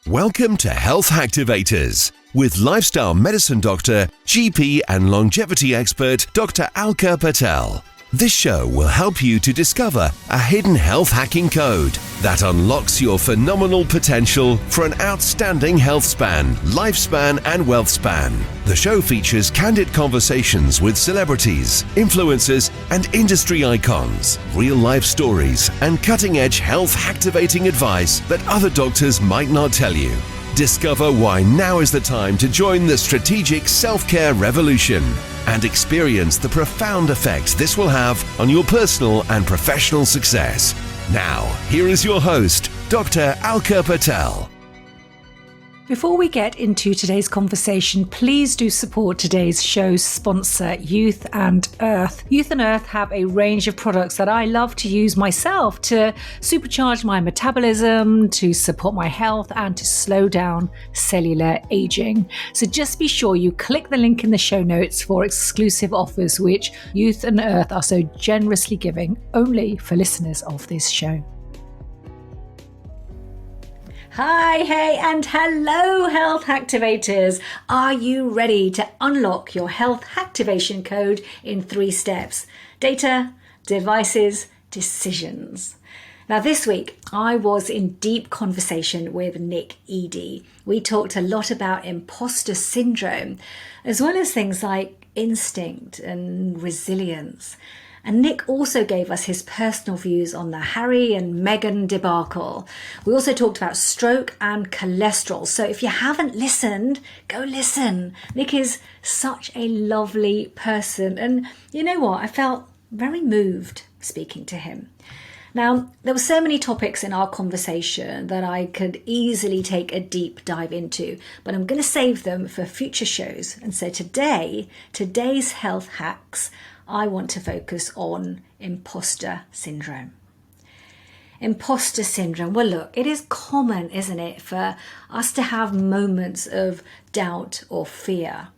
Welcome to Health Hacktivators with lifestyle medicine doctor, GP and longevity expert Dr. Alka Patel. This show will help you to discover a hidden health hacking code that unlocks your phenomenal potential for an outstanding health span, lifespan and wealth span. The show features candid conversations with celebrities, influencers and industry icons, real-life stories and cutting-edge health activating advice that other doctors might not tell you. Discover why now is the time to join the strategic self-care revolution and experience the profound effects this will have on your personal and professional success. Now, here is your host, Dr. Alka Patel. Before we get into today's conversation, please do support today's show's sponsor, Youth and Earth. Youth and Earth have a range of products that I love to use myself to supercharge my metabolism, to support my health, and to slow down cellular aging. So just be sure you click the link in the show notes for exclusive offers, which Youth and Earth are so generously giving only for listeners of this show. Hi, hey, and hello, Health Hacktivators. Are you ready to unlock your health activation code in 3 steps? Data, devices, decisions. Now, this week, I was in deep conversation with Nick Eady. We talked a lot about imposter syndrome, as well as things like instinct and resilience. And Nick also gave us his personal views on the Harry and Meghan debacle. We also talked about stroke and cholesterol. So if you haven't listened, go listen. Nick is such a lovely person. And you know what? I felt very moved speaking to him. Now, there were so many topics in our conversation that I could easily take a deep dive into, but I'm going to save them for future shows. And so today's health hacks, I want to focus on imposter syndrome. Imposter syndrome. Well, look, it is common, isn't it, for us to have moments of doubt or fear.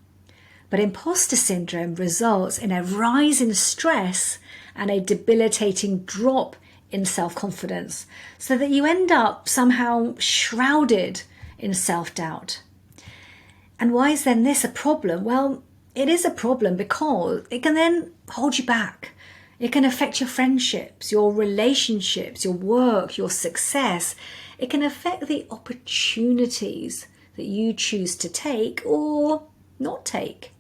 But imposter syndrome results in a rise in stress and a debilitating drop in self-confidence, so that you end up somehow shrouded in self-doubt. And why is then this a problem? Well, it is a problem because it can then hold you back. It can affect your friendships, your relationships, your work, your success. It can affect the opportunities that you choose to take or not take.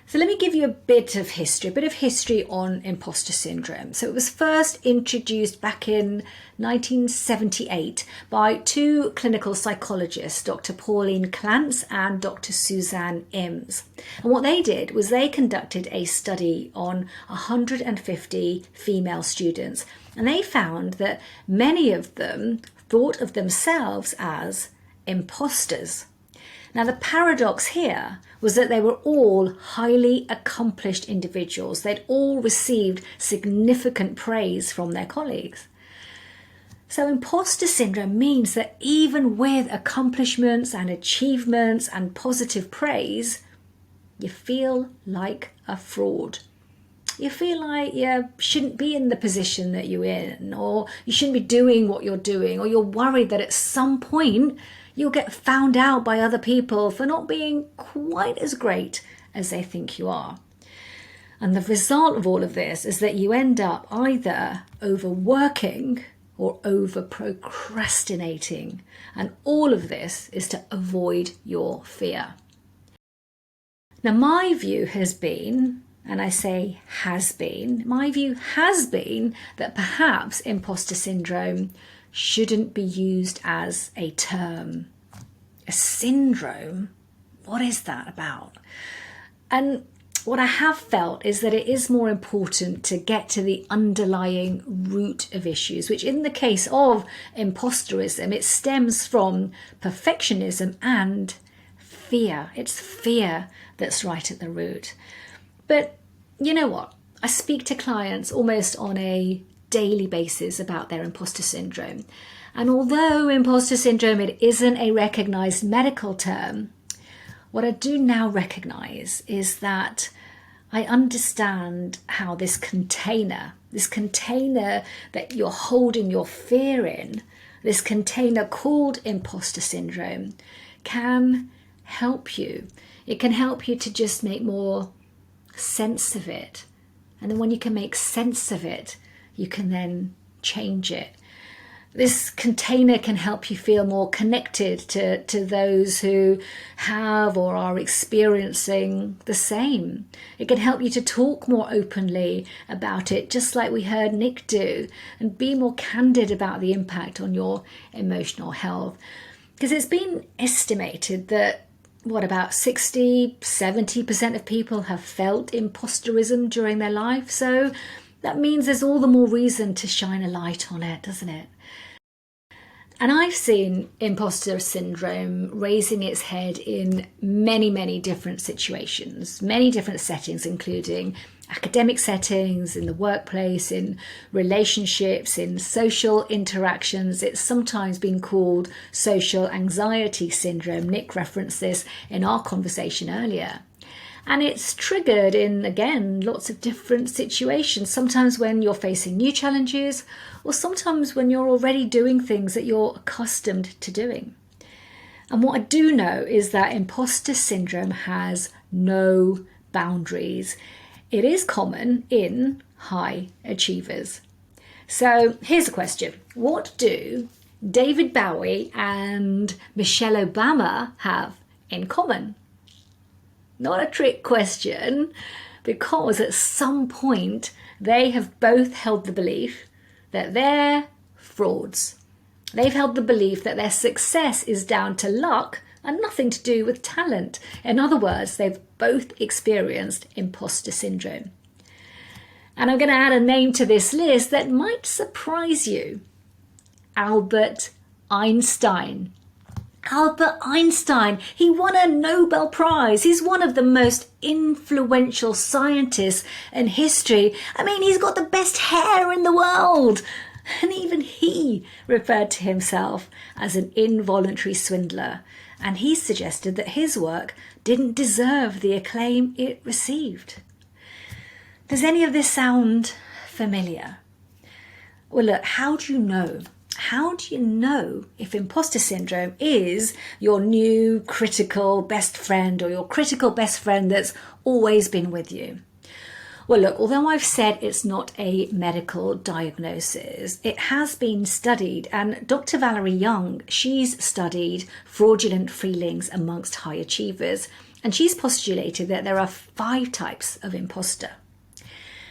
So let me give you a bit of history on imposter syndrome. So it was first introduced back in 1978 by 2 clinical psychologists, Dr. Pauline Clance and Dr. Suzanne Ims. And what they did was they conducted a study on 150 female students. And they found that many of them thought of themselves as imposters. Now, the paradox here was that they were all highly accomplished individuals. They'd all received significant praise from their colleagues. So imposter syndrome means that even with accomplishments and achievements and positive praise, you feel like a fraud. You feel like you shouldn't be in the position that you're in, or you shouldn't be doing what you're doing, or you're worried that at some point you'll get found out by other people for not being quite as great as they think you are. And the result of all of this is that you end up either overworking or over procrastinating. And all of this is to avoid your fear. Now, my view has been, and I say has been, my view has been that perhaps imposter syndrome shouldn't be used as a term. A syndrome? What is that about? And what I have felt is that it is more important to get to the underlying root of issues, which in the case of imposterism, it stems from perfectionism and fear. It's fear that's right at the root. But you know what? I speak to clients almost on a daily basis about their imposter syndrome. And although imposter syndrome, it isn't a recognized medical term, what I do now recognize is that I understand how this container that you're holding your fear in, this container called imposter syndrome can help you. It can help you to just make more sense of it. And then when you can make sense of it, you can then change it. This container can help you feel more connected to those who have or are experiencing the same. It can help you to talk more openly about it, just like we heard Nick do, and be more candid about the impact on your emotional health. Because it's been estimated that, about 60-70% of people have felt imposterism during their life. So that means there's all the more reason to shine a light on it, doesn't it? And I've seen imposter syndrome raising its head in many, many different situations, many different settings, including academic settings, in the workplace, in relationships, in social interactions. It's sometimes been called social anxiety syndrome. Nick referenced this in our conversation earlier. And it's triggered in, again, lots of different situations. Sometimes when you're facing new challenges, or sometimes when you're already doing things that you're accustomed to doing. And what I do know is that imposter syndrome has no boundaries. It is common in high achievers. So here's a question. What do David Bowie and Michelle Obama have in common? Not a trick question, because at some point they have both held the belief that they're frauds. They've held the belief that their success is down to luck and nothing to do with talent. In other words, they've both experienced imposter syndrome. And I'm going to add a name to this list that might surprise you. Albert Einstein. Albert Einstein, he won a Nobel Prize. He's one of the most influential scientists in history. I mean, he's got the best hair in the world. And even he referred to himself as an involuntary swindler. And he suggested that his work didn't deserve the acclaim it received. Does any of this sound familiar? Well, look, how do you know? How do you know if imposter syndrome is your new critical best friend, or your critical best friend that's always been with you? Well, look, although I've said it's not a medical diagnosis, it has been studied, and Dr. Valerie Young, she's studied fraudulent feelings amongst high achievers, and she's postulated that there are 5 types of imposter.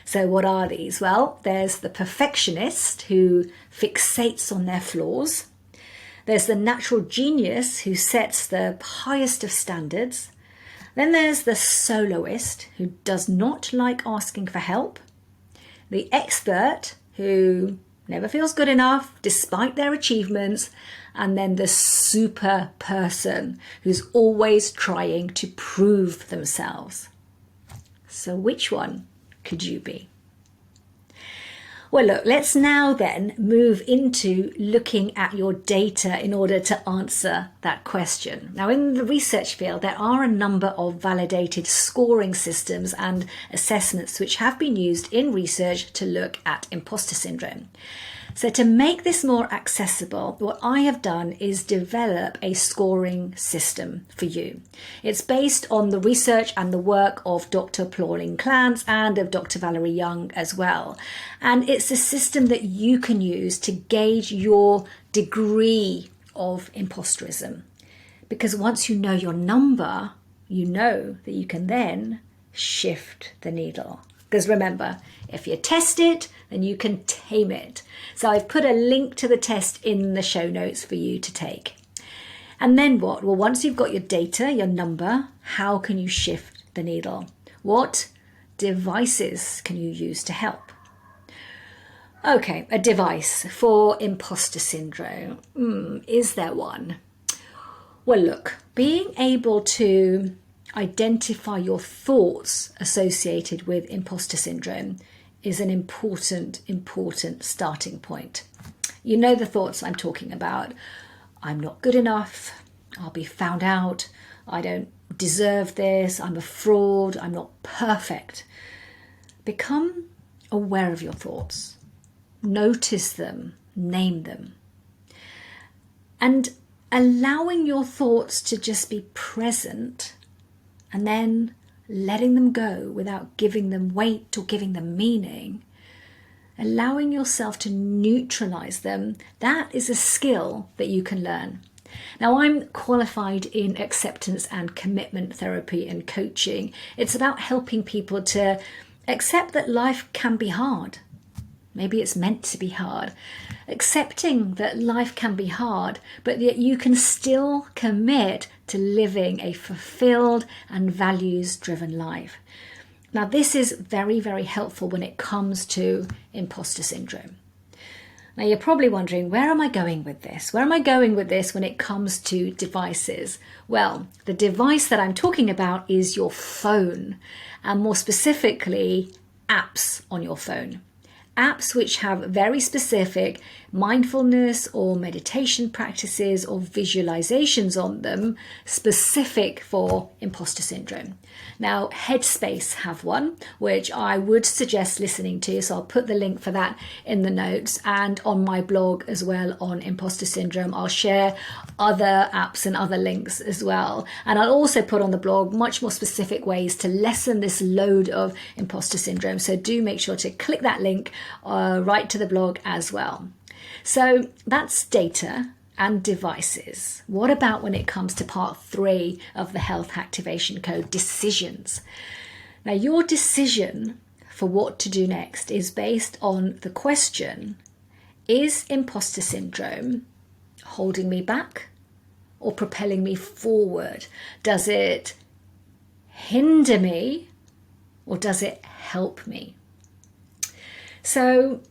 So what are these? Well, there's the perfectionist who fixates on their flaws. There's the natural genius who sets the highest of standards. Then there's the soloist who does not like asking for help. The expert who never feels good enough despite their achievements. And then the super person who's always trying to prove themselves. So which one could you be? Well, look, let's now then move into looking at your data in order to answer that question. Now, in the research field, there are a number of validated scoring systems and assessments which have been used in research to look at imposter syndrome. So to make this more accessible, what I have done is develop a scoring system for you. It's based on the research and the work of Dr. Pauline Clance and of Dr. Valerie Young as well. And it's a system that you can use to gauge your degree of imposterism. Because once you know your number, you know that you can then shift the needle. Because remember, if you test it, then you can tame it. So I've put a link to the test in the show notes for you to take. And then what? Well, once you've got your data, your number, how can you shift the needle? What devices can you use to help? Okay, a device for imposter syndrome. Is there one? Well, look, being able to identify your thoughts associated with imposter syndrome is an important starting point. You know the thoughts I'm talking about. I'm not good enough. I'll be found out. I don't deserve this. I'm a fraud. I'm not perfect. Become aware of your thoughts. Notice them. Name them. and allowing your thoughts to just be present and then letting them go without giving them weight or giving them meaning, allowing yourself to neutralize them, that is a skill that you can learn. Now, I'm qualified in acceptance and commitment therapy and coaching. It's about helping people to accept that life can be hard. Maybe it's meant to be hard. Accepting that life can be hard, but that you can still commit to living a fulfilled and values-driven life. Now, this is very, very helpful when it comes to imposter syndrome. Now, you're probably wondering, where am I going with this? Where am I going with this when it comes to devices? Well, the device that I'm talking about is your phone, and more specifically, apps on your phone. Apps which have very specific mindfulness or meditation practices or visualizations on them specific for imposter syndrome. Now, Headspace have one, which I would suggest listening to. So I'll put the link for that in the notes, and on my blog as well on imposter syndrome. I'll share other apps and other links as well. And I'll also put on the blog much more specific ways to lessen this load of imposter syndrome. So do make sure to click that link right to the blog as well. So that's data and devices. What about when it comes to part 3 of the Health Activation Code, decisions? Now, your decision for what to do next is based on the question, is imposter syndrome holding me back or propelling me forward? Does it hinder me or does it help me? So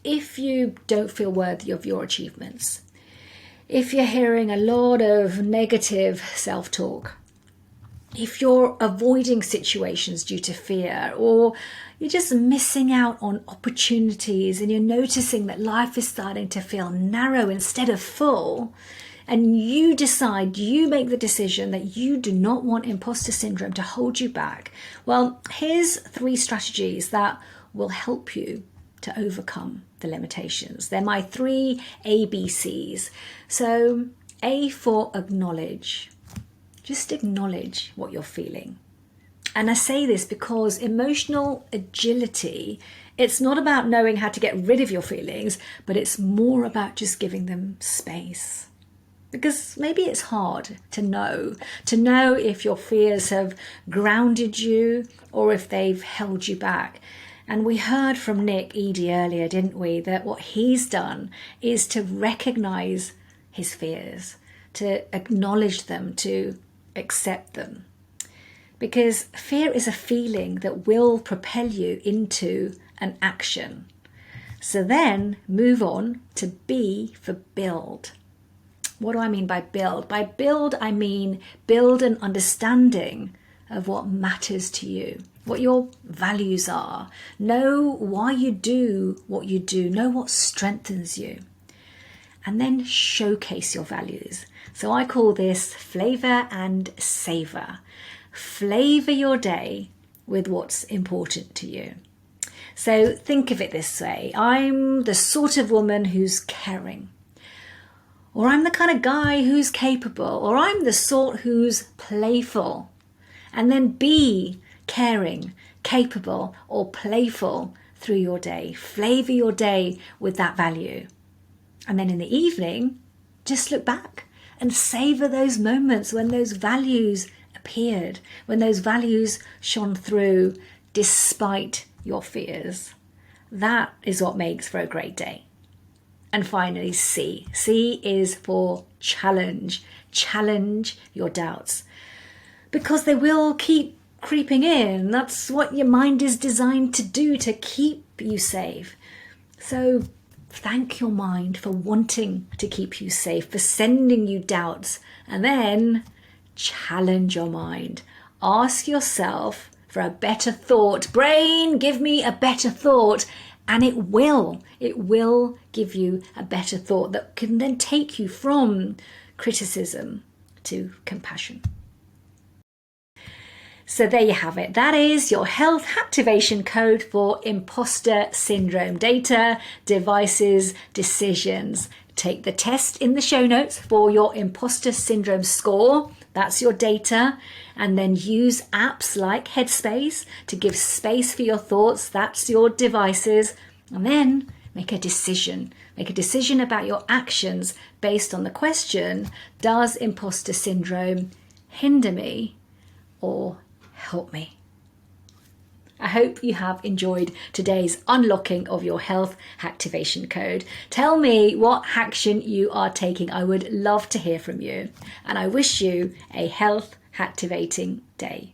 if you don't feel worthy of your achievements, if you're hearing a lot of negative self-talk, if you're avoiding situations due to fear, or you're just missing out on opportunities and you're noticing that life is starting to feel narrow instead of full, and you make the decision that you do not want imposter syndrome to hold you back, well, here's 3 strategies that will help you to overcome the limitations. They're my 3 ABCs. So A for acknowledge. Just acknowledge what you're feeling. And I say this because emotional agility, it's not about knowing how to get rid of your feelings, but it's more about just giving them space. Because maybe it's hard to know if your fears have grounded you or if they've held you back. And we heard from Nick Eady earlier, didn't we, that what he's done is to recognize his fears, to acknowledge them, to accept them. Because fear is a feeling that will propel you into an action. So then move on to B for build. What do I mean by build? By build, I mean build an understanding of what matters to you, what your values are. Know why you do what you do. Know what strengthens you. And then showcase your values. So I call this flavor and savor. Flavor your day with what's important to you. So think of it this way. I'm the sort of woman who's caring. Or I'm the kind of guy who's capable. Or I'm the sort who's playful. And then be caring, capable, or playful through your day. Flavor your day with that value. And then in the evening, just look back and savor those moments when those values appeared, when those values shone through despite your fears. That is what makes for a great day. And finally, C. C is for challenge. Challenge your doubts. Because they will keep creeping in. That's what your mind is designed to do, to keep you safe. So thank your mind for wanting to keep you safe, for sending you doubts, and then challenge your mind. Ask yourself for a better thought. Brain, give me a better thought. And it will give you a better thought that can then take you from criticism to compassion. So there you have it. That is your health activation code for imposter syndrome. Data, devices, decisions. Take the test in the show notes for your imposter syndrome score. That's your data. And then use apps like Headspace to give space for your thoughts. That's your devices. And then make a decision. Make a decision about your actions based on the question, does imposter syndrome hinder me or help me? I hope you have enjoyed today's unlocking of your health activation code. Tell me what action you are taking. I would love to hear from you. And I wish you a health activating day.